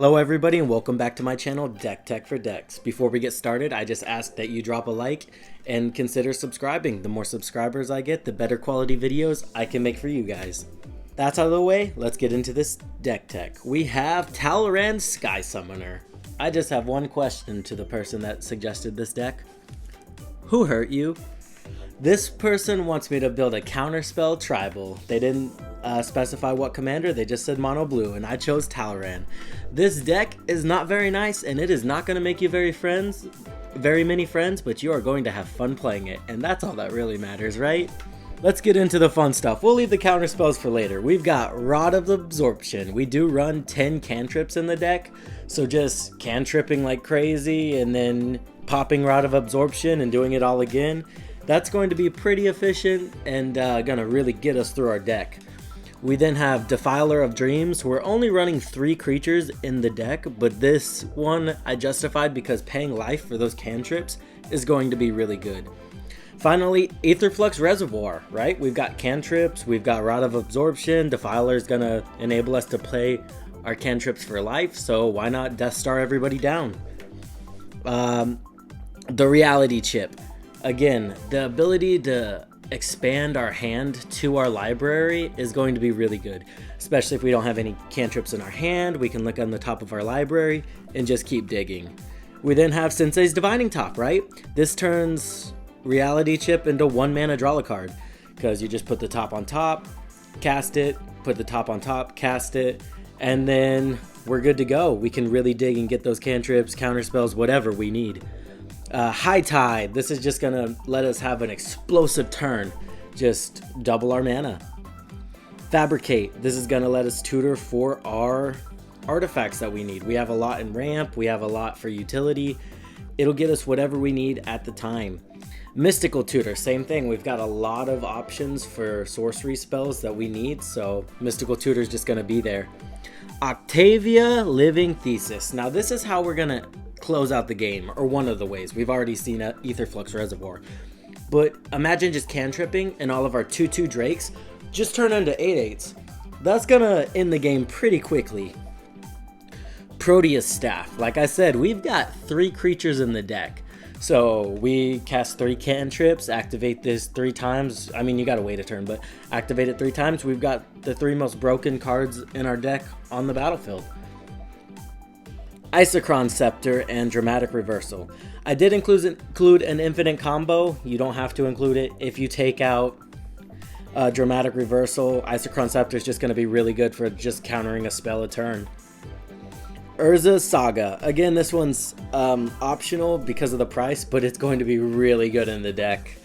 Hello everybody and welcome back to my channel, Deck Tech for Decks. Before we get started, I just ask that you drop a like and consider subscribing. The more subscribers I get, the better quality videos I can make for you guys. That's out of the way, let's get into this deck tech. We have Talrand Sky Summoner. I just have one question to the person that suggested this deck. Who hurt you? This person wants me to build a Counterspell tribal. They didn't specify what commander, they just said mono blue, and I chose Talrand. This deck is not very nice, and it is not going to make you very many friends, but you are going to have fun playing it, and that's all that really matters, right? Let's get into the fun stuff. We'll leave the counter spells for later. We've got Rod of Absorption. We do run 10 cantrips in the deck, so just cantripping like crazy and then popping Rod of Absorption and doing it all again. That's going to be pretty efficient and gonna really get us through our deck. We then have Defiler of Dreams. We're only running 3 creatures in the deck, but this one I justified because paying life for those cantrips is going to be really good. Finally, Aetherflux Reservoir, right? We've got cantrips, we've got Rod of Absorption. Defiler is gonna enable us to play our cantrips for life, so why not Death Star everybody down? The Reality Chip. Again, the ability to expand our hand to our library is going to be really good, especially if we don't have any cantrips in our hand. We can look on the top of our library and just keep digging. We then have Sensei's Divining Top, right? This turns Reality Chip into 1 mana draw a card, because you just put the top on top, cast it, put the top on top, cast it, and then we're good to go. We can really dig and get those cantrips, counterspells, whatever we need. High Tide, this is just gonna let us have an explosive turn, just double our mana. Fabricate, this is gonna let us tutor for our artifacts that we need. We have a lot in ramp, we have a lot for utility. It'll get us whatever we need at the time. Mystical Tutor, same thing. We've got a lot of options for sorcery spells that we need, so Mystical Tutor is just gonna be there. Octavia Living Thesis. Now this is how we're gonna close out the game, or one of the ways. We've already seen Aetherflux Reservoir, but imagine just cantripping and all of our 2/2 drakes just turn into 8/8s. That's gonna end the game pretty quickly. Proteus Staff, like I said, we've got 3 creatures in the deck, so we cast 3 cantrips, activate this 3 times. I mean, you gotta wait a turn, but activate it 3 times. We've got the 3 most broken cards in our deck on the battlefield. Isochron Scepter and Dramatic Reversal. I did include an infinite combo. You don't have to include it. If you take out Dramatic Reversal, Isochron Scepter is just going to be really good for just countering a spell a turn. Urza's Saga. Again, this one's optional because of the price, but it's going to be really good in the deck.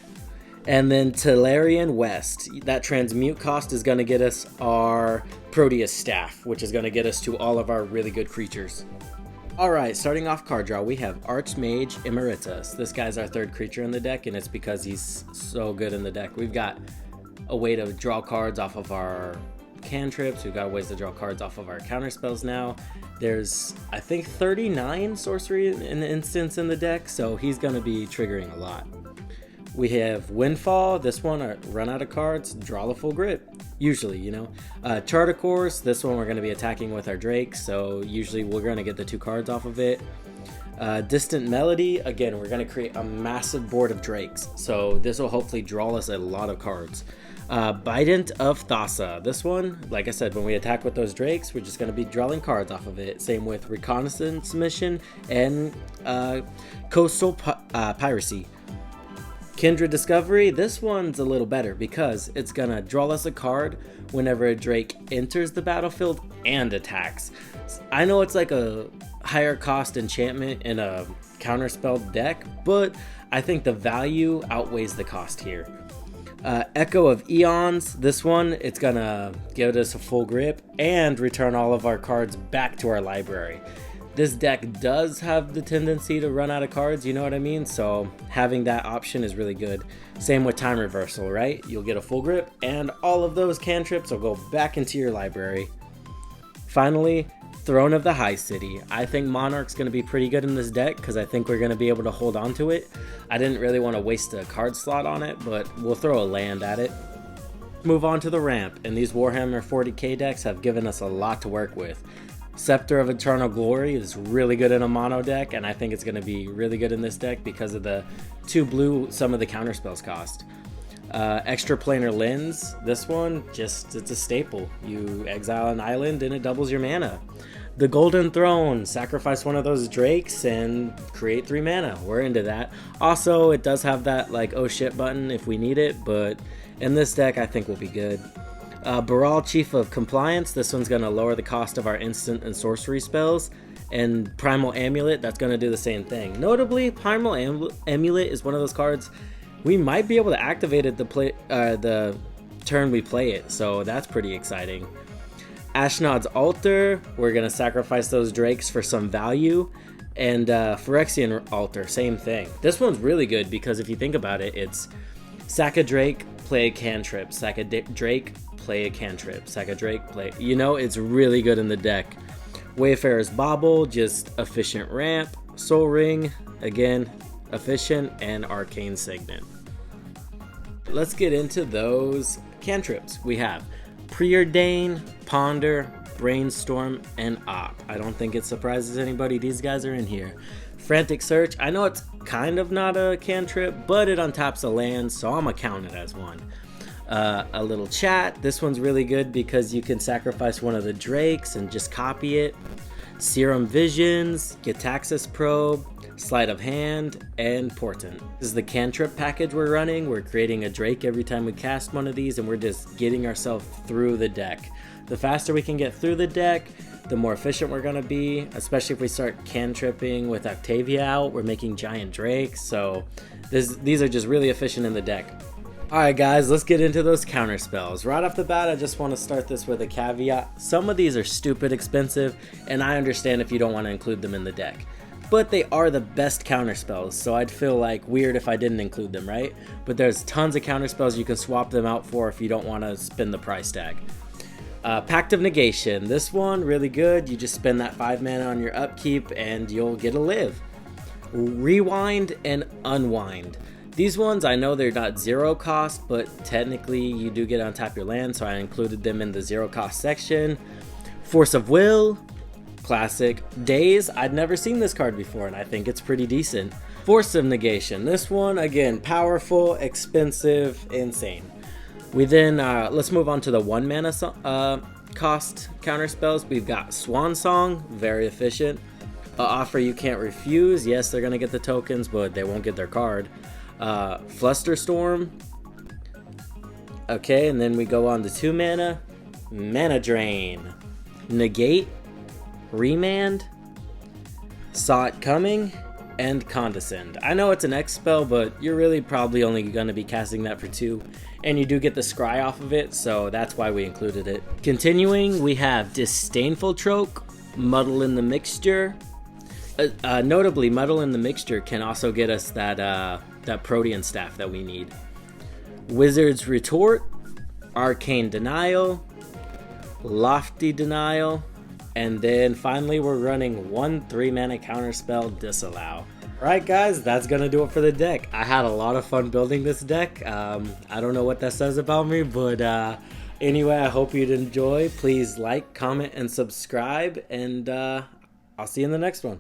And then Talrand West. That transmute cost is going to get us our Proteus Staff, which is going to get us to all of our really good creatures. Alright, starting off card draw, we have Archmage Emeritus. This guy's our 3rd creature in the deck, and it's because he's so good in the deck. We've got a way to draw cards off of our cantrips. We've got ways to draw cards off of our counterspells now. There's, I think, 39 sorcery in an instance in the deck, so he's going to be triggering a lot. We have Windfall. This one, run out of cards, draw the full grip. Usually, you know. Chart of Course. This one we're going to be attacking with our Drake, so usually we're going to get the 2 cards off of it. Distant Melody. Again, we're going to create a massive board of Drakes, so this will hopefully draw us a lot of cards. Bident of Thassa. This one, like I said, when we attack with those Drakes, we're just going to be drawing cards off of it. Same with Reconnaissance Mission and Coastal Piracy. Kindred Discovery, this one's a little better because it's gonna draw us a card whenever a Drake enters the battlefield and attacks. I know it's like a higher cost enchantment in a counterspell deck, but I think the value outweighs the cost here. Echo of Eons, this one, it's gonna give us a full grip and return all of our cards back to our library. This deck does have the tendency to run out of cards, you know what I mean? So having that option is really good. Same with Time Reversal, right? You'll get a full grip and all of those cantrips will go back into your library. Finally, Throne of the High City. I think Monarch's going to be pretty good in this deck because I think we're going to be able to hold on to it. I didn't really want to waste a card slot on it, but we'll throw a land at it. Move on to the ramp, and these Warhammer 40k decks have given us a lot to work with. Scepter of Eternal Glory is really good in a mono deck, and I think it's going to be really good in this deck because of the 2 blue some of the counterspells cost. Extra Planar Lens, this one, it's a staple. You exile an island and it doubles your mana. The Golden Throne, sacrifice one of those drakes and create 3 mana. We're into that. Also, it does have that like oh shit button if we need it, but in this deck I think we'll be good. Baral, Chief of Compliance, this one's going to lower the cost of our instant and sorcery spells. And Primal Amulet, that's going to do the same thing. Notably, Primal Amulet is one of those cards we might be able to activate it the turn we play it, so that's pretty exciting. Ashnod's Altar, we're going to sacrifice those drakes for some value. And Phyrexian Altar, same thing. This one's really good because if you think about it, it's sack a Drake, play a Cantrip, sack a Drake, play a Cantrip, sack a Drake, play... You know, it's really good in the deck. Wayfarer's Bauble, just efficient ramp. Soul Ring, again, efficient, and Arcane Signet. Let's get into those cantrips. We have Preordain, Ponder, Brainstorm, and Op. I don't think it surprises anybody. These guys are in here. Frantic Search, I know it's kind of not a cantrip, but it untaps a land, so I'm gonna count it as one. A little chat. This one's really good because you can sacrifice one of the drakes and just copy it. Serum Visions, Gitaxis Probe, Sleight of Hand, and Portent. This is the cantrip package we're running. We're creating a drake every time we cast one of these, and we're just getting ourselves through the deck. The faster we can get through the deck, the more efficient we're going to be, especially if we start cantripping with Octavia out. We're making giant drakes, so these are just really efficient in the deck. Alright guys, let's get into those counter spells. Right off the bat, I just want to start this with a caveat. Some of these are stupid expensive, and I understand if you don't want to include them in the deck. But they are the best counter spells, so I'd feel like weird if I didn't include them, right? But there's tons of counter spells you can swap them out for if you don't want to spend the price tag. Pact of Negation. This one, really good. You just spend that 5 mana on your upkeep and you'll get a live. Rewind and Unwind. These ones, I know they're not 0 cost, but technically you do get on tap your land, so I included them in the 0 cost section. Force of Will, classic. Daze, I'd never seen this card before, and I think it's pretty decent. Force of Negation. This one, again, powerful, expensive, insane. We then, let's move on to the 1 mana cost counter spells. We've got Swan Song, very efficient. Offer You Can't Refuse. Yes, they're going to get the tokens, but they won't get their card. Flusterstorm. Okay, and then we go on to 2 mana. Mana Drain. Negate. Remand. Saw It Coming. And Condescend. I know it's an X spell, but you're really probably only going to be casting that for 2. And you do get the scry off of it, so that's why we included it. Continuing, we have Disdainful Troke. Muddle in the Mixture. Notably, Muddle in the Mixture can also get us that Protean Staff that we need. Wizard's Retort, Arcane Denial, Lofty Denial, and then finally we're running 1 3-mana counterspell, Disallow. Alright guys, that's gonna do it for the deck. I had a lot of fun building this deck. I don't know what that says about me, but anyway, I hope you'd enjoy. Please like, comment, and subscribe, and I'll see you in the next one.